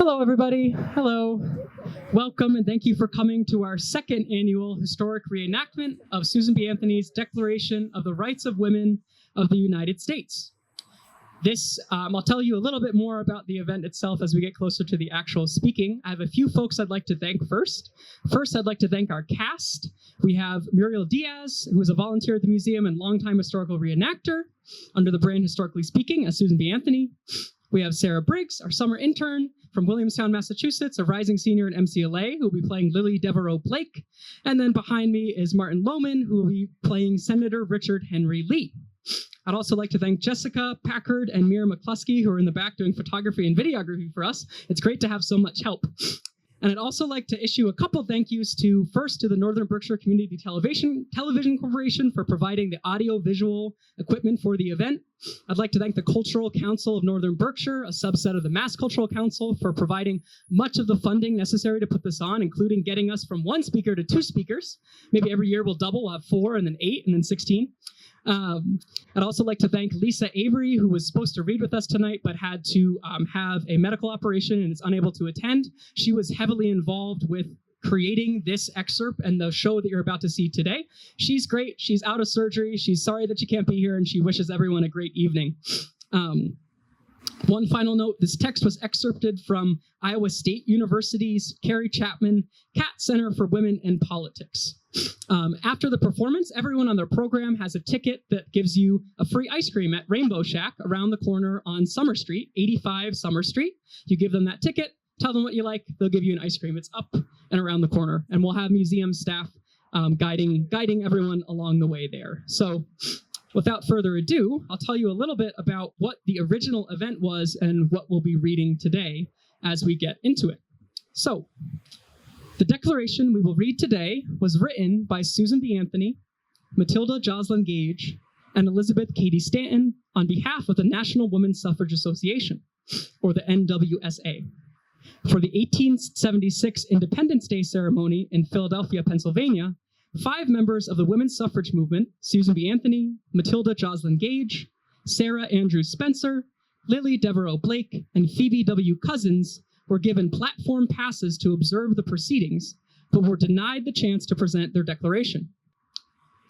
Hello, everybody. Hello. Welcome, and thank you for coming to our second annual historic reenactment of Susan B. Anthony's Declaration of the Rights of Women of the United States. I'll tell you a little bit more about the event itself as we get closer to the actual speaking. I have a few folks I'd like to thank first. First, I'd like to thank our cast. We have Muriel Dyas, who is a volunteer at the museum and longtime historical reenactor under the brand Historically Speaking as Susan B. Anthony. We have Sarah Briggs, our summer intern from Williamstown, Massachusetts, a rising senior in MCLA, who will be playing Lily Devereaux Blake. And then behind me is Martin Loughman, who will be playing Senator Richard Henry Lee. I'd also like to thank Jessica Packard and Mira McCluskey, who are in the back doing photography and videography for us. It's great to have so much help. And I'd also like to issue a couple thank yous first to the Northern Berkshire Community Television Corporation for providing the audio-visual equipment for the event. I'd like to thank the Cultural Council of Northern Berkshire, a subset of the Mass Cultural Council, for providing much of the funding necessary to put this on, including getting us from 1 speaker to 2 speakers. Maybe every year we'll double, we'll have 4 and then 8 and then 16. I'd also like to thank Lisa Avery, who was supposed to read with us tonight, but had to have a medical operation and is unable to attend. She was heavily involved with creating this excerpt and the show that you're about to see today. She's great. She's out of surgery. She's sorry that she can't be here, and she wishes everyone a great evening. One final note, this text was excerpted from Iowa State University's Carrie Chapman Catt Center for Women in Politics. After the performance, everyone on their program has a ticket that gives you a free ice cream at Rainbow Shack around the corner on Summer Street, 85 Summer Street. You give them that ticket, tell them what you like, they'll give you an ice cream. It's up and around the corner, and we'll have museum staff guiding everyone along the way there. So without further ado, I'll tell you a little bit about what the original event was and what we'll be reading today as we get into it. So, the declaration we will read today was written by Susan B. Anthony, Matilda Joslyn Gage, and Elizabeth Cady Stanton on behalf of the National Women's Suffrage Association, or the NWSA. For the 1876 Independence Day ceremony in Philadelphia, Pennsylvania, 5 members of the women's suffrage movement, Susan B. Anthony, Matilda Joslyn Gage, Sarah Andrews Spencer, Lily Devereaux Blake, and Phoebe W. Cousins, were given platform passes to observe the proceedings, but were denied the chance to present their declaration.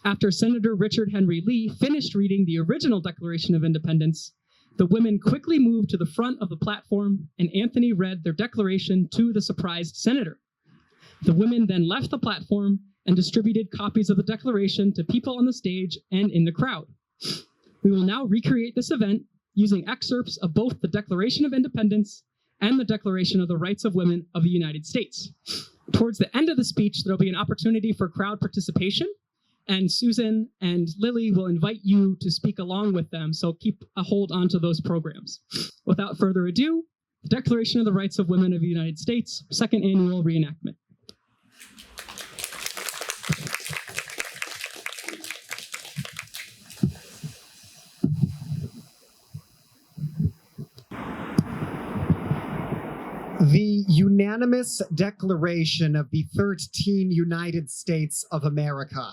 After Senator Richard Henry Lee finished reading the original Declaration of Independence, the women quickly moved to the front of the platform, and Anthony read their declaration to the surprised senator. The women then left the platform and distributed copies of the declaration to people on the stage and in the crowd. We will now recreate this event using excerpts of both the Declaration of Independence and the Declaration of the Rights of Women of the United States. Towards the end of the speech, there'll be an opportunity for crowd participation, and Susan and Lily will invite you to speak along with them, so keep a hold onto those programs. Without further ado, the Declaration of the Rights of Women of the United States, second annual reenactment. The unanimous declaration of the 13 United States of America.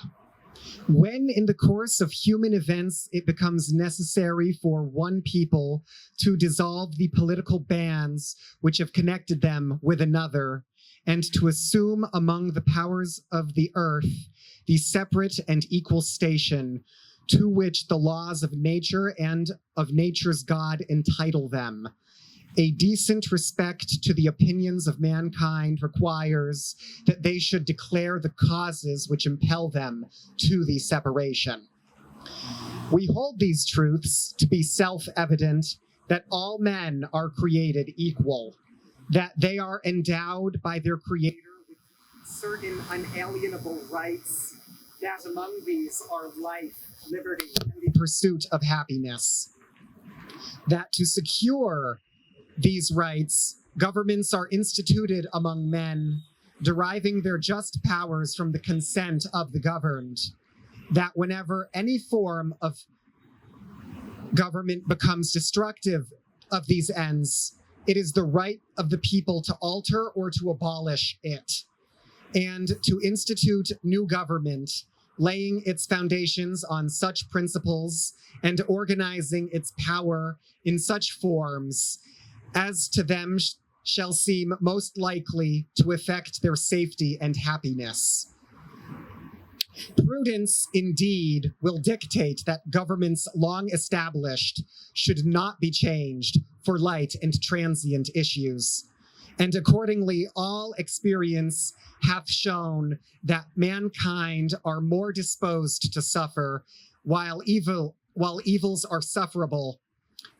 When in the course of human events it becomes necessary for one people to dissolve the political bands which have connected them with another, and to assume among the powers of the earth the separate and equal station to which the laws of nature and of nature's God entitle them, a decent respect to the opinions of mankind requires that they should declare the causes which impel them to the separation. We hold these truths to be self-evident, that all men are created equal, that they are endowed by their Creator with certain unalienable rights, that among these are life, liberty, and the pursuit of happiness, that to secure these rights, governments are instituted among men, deriving their just powers from the consent of the governed, that whenever any form of government becomes destructive of these ends, it is the right of the people to alter or to abolish it, and to institute new government, laying its foundations on such principles and organizing its power in such forms as to them shall seem most likely to affect their safety and happiness. Prudence, indeed, will dictate that governments long established should not be changed for light and transient issues. And accordingly, all experience hath shown that mankind are more disposed to suffer while evils are sufferable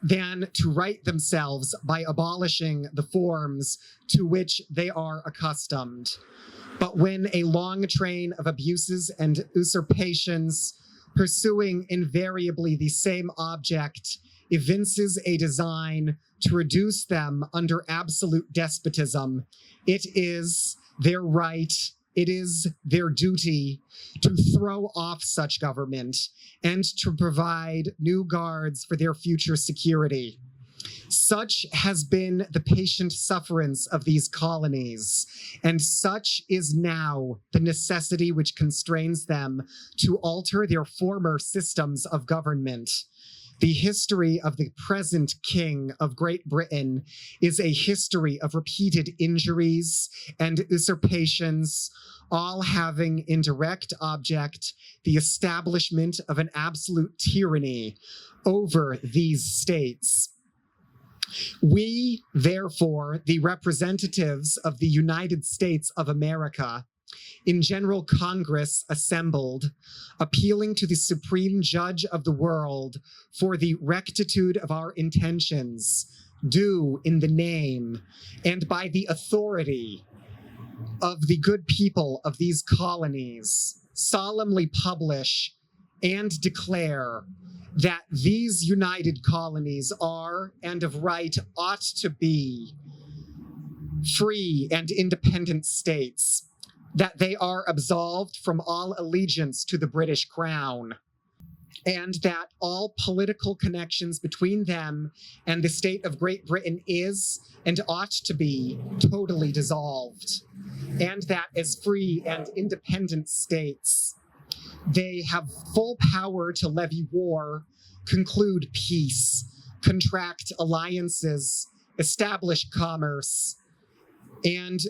than to right themselves by abolishing the forms to which they are accustomed. But when a long train of abuses and usurpations, pursuing invariably the same object, evinces a design to reduce them under absolute despotism, it is their right, it is their duty to throw off such government and to provide new guards for their future security. Such has been the patient sufferance of these colonies, and such is now the necessity which constrains them to alter their former systems of government. The history of the present King of Great Britain is a history of repeated injuries and usurpations, all having in direct object the establishment of an absolute tyranny over these states. We, therefore, the representatives of the United States of America, in General Congress assembled, appealing to the Supreme Judge of the world for the rectitude of our intentions, do in the name and by the authority of the good people of these colonies, solemnly publish and declare that these united colonies are, and of right ought to be, free and independent states, that they are absolved from all allegiance to the British Crown, and that all political connections between them and the state of Great Britain is and ought to be totally dissolved, and that as free and independent states, they have full power to levy war, conclude peace, contract alliances, establish commerce, and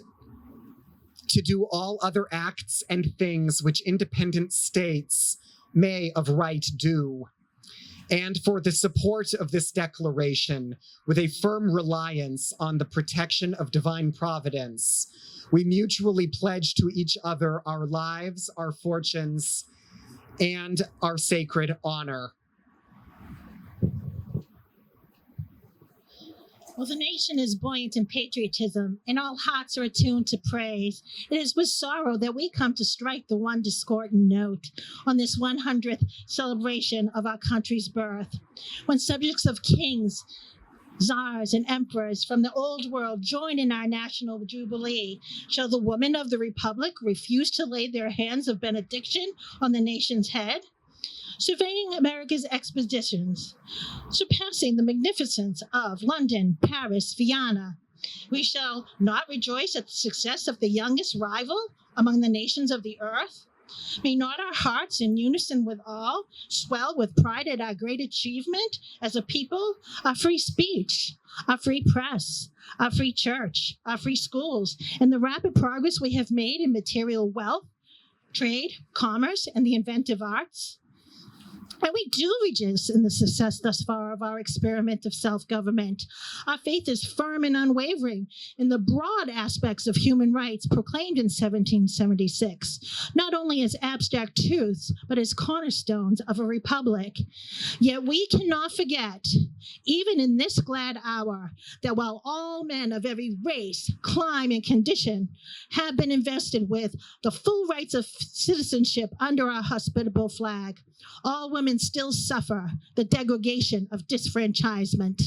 to do all other acts and things which independent states may of right do. And for the support of this declaration, with a firm reliance on the protection of divine providence, we mutually pledge to each other our lives, our fortunes, and our sacred honor. Well, the nation is buoyant in patriotism, and all hearts are attuned to praise. It is with sorrow that we come to strike the one discordant note on this 100th celebration of our country's birth, when subjects of kings, czars, and emperors from the old world join in our national jubilee. Shall the women of the Republic refuse to lay their hands of benediction on the nation's head? Surveying America's expeditions, surpassing the magnificence of London, Paris, Vienna, we shall not rejoice at the success of the youngest rival among the nations of the earth? May not our hearts, in unison with all, swell with pride at our great achievement as a people, our free speech, our free press, our free church, our free schools, and the rapid progress we have made in material wealth, trade, commerce, and the inventive arts? And we do rejoice in the success thus far of our experiment of self-government. Our faith is firm and unwavering in the broad aspects of human rights proclaimed in 1776, not only as abstract truths, but as cornerstones of a republic. Yet we cannot forget, even in this glad hour, that while all men of every race, clime, and condition have been invested with the full rights of citizenship under our hospitable flag, all women still suffer the degradation of disfranchisement.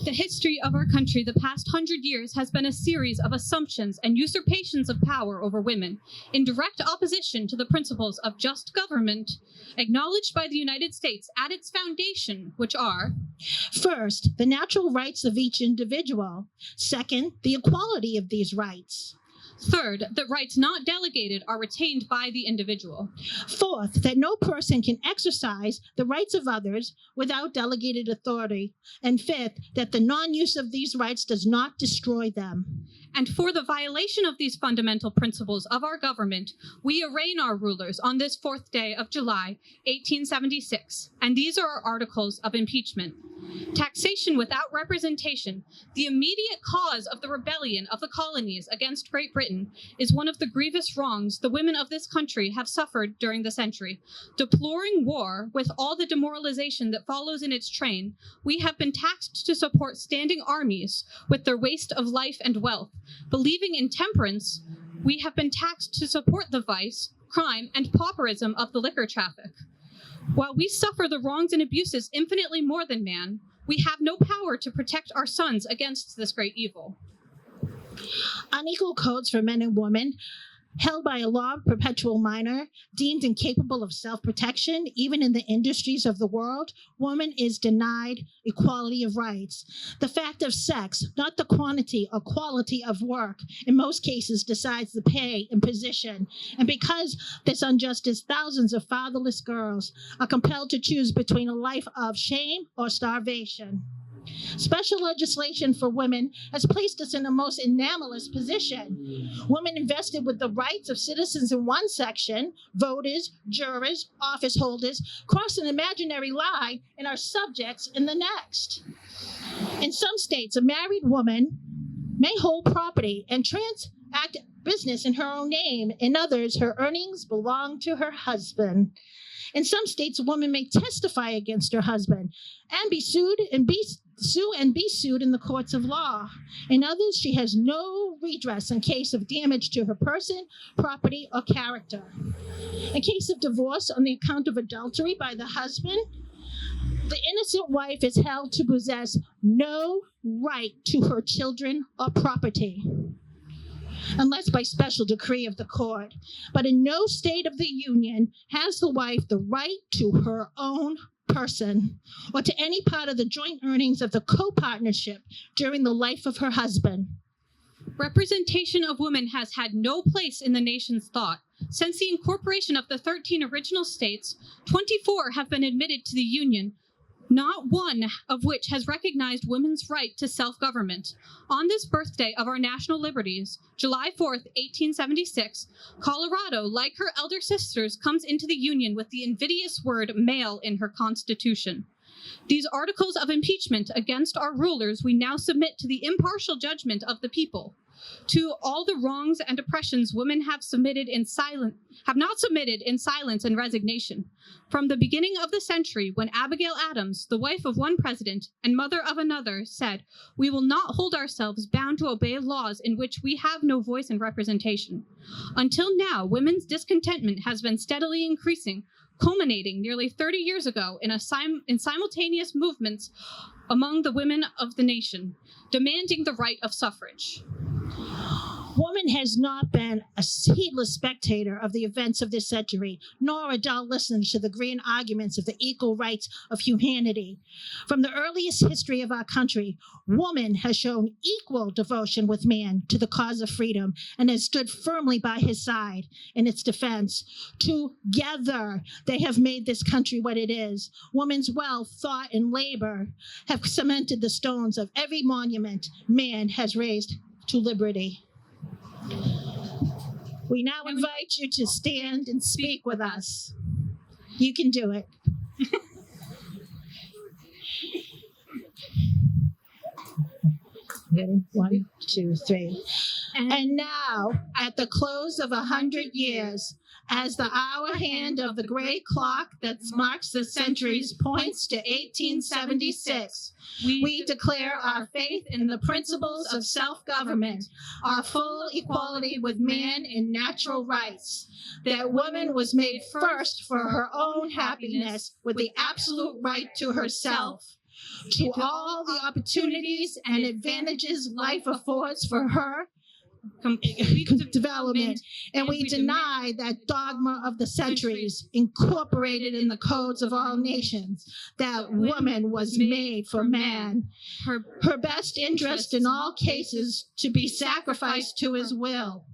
The history of our country the past 100 years has been a series of assumptions and usurpations of power over women, in direct opposition to the principles of just government, acknowledged by the United States at its foundation, which are: first, the natural rights of each individual; second, the equality of these rights; Third, that rights not delegated are retained by the individual. Fourth, that no person can exercise the rights of others without delegated authority. And fifth, that the non-use of these rights does not destroy them. And for the violation of these fundamental principles of our government, we arraign our rulers on this 4th day of July, 1876. And these are our articles of impeachment. Taxation without representation, the immediate cause of the rebellion of the colonies against Great Britain, is one of the grievous wrongs the women of this country have suffered during the century. Deploring war with all the demoralization that follows in its train, we have been taxed to support standing armies with their waste of life and wealth. Believing in temperance, we have been taxed to support the vice, crime, and pauperism of the liquor traffic. While we suffer the wrongs and abuses infinitely more than man, we have no power to protect our sons against this great evil. Unequal codes for men and women, held by a law of perpetual minor, deemed incapable of self-protection, even in the industries of the world, woman is denied equality of rights. The fact of sex, not the quantity or quality of work, in most cases decides the pay and position. And because this injustice, thousands of fatherless girls are compelled to choose between a life of shame or starvation. Special legislation for women has placed us in a most anomalous position. Women invested with the rights of citizens in one section, voters, jurors, office holders, cross an imaginary line and are subjects in the next. In some states, a married woman may hold property and transact business in her own name. In others, her earnings belong to her husband. In some states, a woman may testify against her husband and be sued in the courts of law. In others, she has no redress in case of damage to her person, property, or character. In case of divorce on the account of adultery by the husband, the innocent wife is held to possess no right to her children or property, unless by special decree of the court. But in no state of the Union has the wife the right to her own person or to any part of the joint earnings of the co-partnership during the life of her husband. Representation of women has had no place in the nation's thought. Since the incorporation of the 13 original states, 24 have been admitted to the Union, not one of which has recognized women's right to self-government. On this birthday of our national liberties, July 4th, 1876, Colorado, like her elder sisters, comes into the Union with the invidious word male in her constitution. These articles of impeachment against our rulers we now submit to the impartial judgment of the people. To all the wrongs and oppressions women have not submitted in silence and resignation. From the beginning of the century, when Abigail Adams, the wife of one president and mother of another, said, "We will not hold ourselves bound to obey laws in which we have no voice and representation." Until now, women's discontentment has been steadily increasing, culminating nearly 30 years ago in simultaneous movements among the women of the nation, demanding the right of suffrage. Woman has not been a heedless spectator of the events of this century, nor a dull listener to the grand arguments of the equal rights of humanity. From the earliest history of our country, woman has shown equal devotion with man to the cause of freedom and has stood firmly by his side in its defense. Together, they have made this country what it is. Woman's wealth, thought, and labor have cemented the stones of every monument man has raised to liberty. We now invite you to stand and speak with us. You can do it. Ready? 1, 2, 3. And now, at the close of 100 years, as the hour hand of the great clock that marks the centuries points to 1876, we declare our faith in the principles of self-government, our full equality with man in natural rights, that woman was made first for her own happiness with the absolute right to herself, to all the opportunities and advantages life affords for her complete development, and we deny that dogma of the centuries incorporated in the codes of all nations, that woman was made for man, her best interest in all cases to be sacrificed to his will,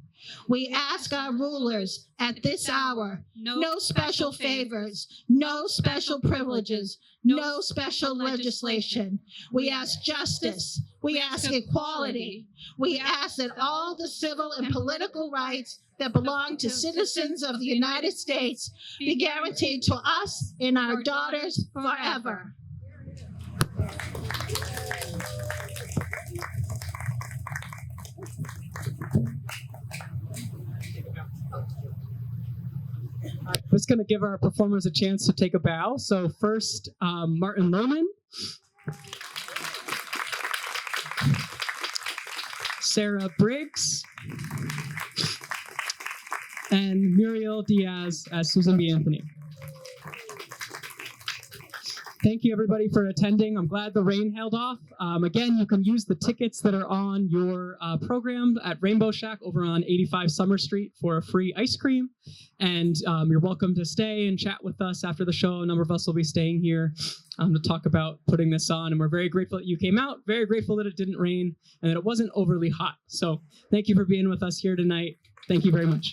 We ask our rulers at this hour, no special favors, no special privileges, no special legislation. We ask justice. We ask equality. We ask that all the civil and political rights that belong to citizens of the United States be guaranteed to us and our daughters forever. I'm just going to give our performers a chance to take a bow. So first, Martin Loughman, Sarah Briggs, and Muriel Dyas as Susan B. Anthony. Thank you, everybody, for attending. I'm glad the rain held off. Again, you can use the tickets that are on your program at Rainbow Shack over on 85 Summer Street for a free ice cream. And you're welcome to stay and chat with us after the show. A number of us will be staying here to talk about putting this on. And we're very grateful that you came out, very grateful that it didn't rain and that it wasn't overly hot. So thank you for being with us here tonight. Thank you very much.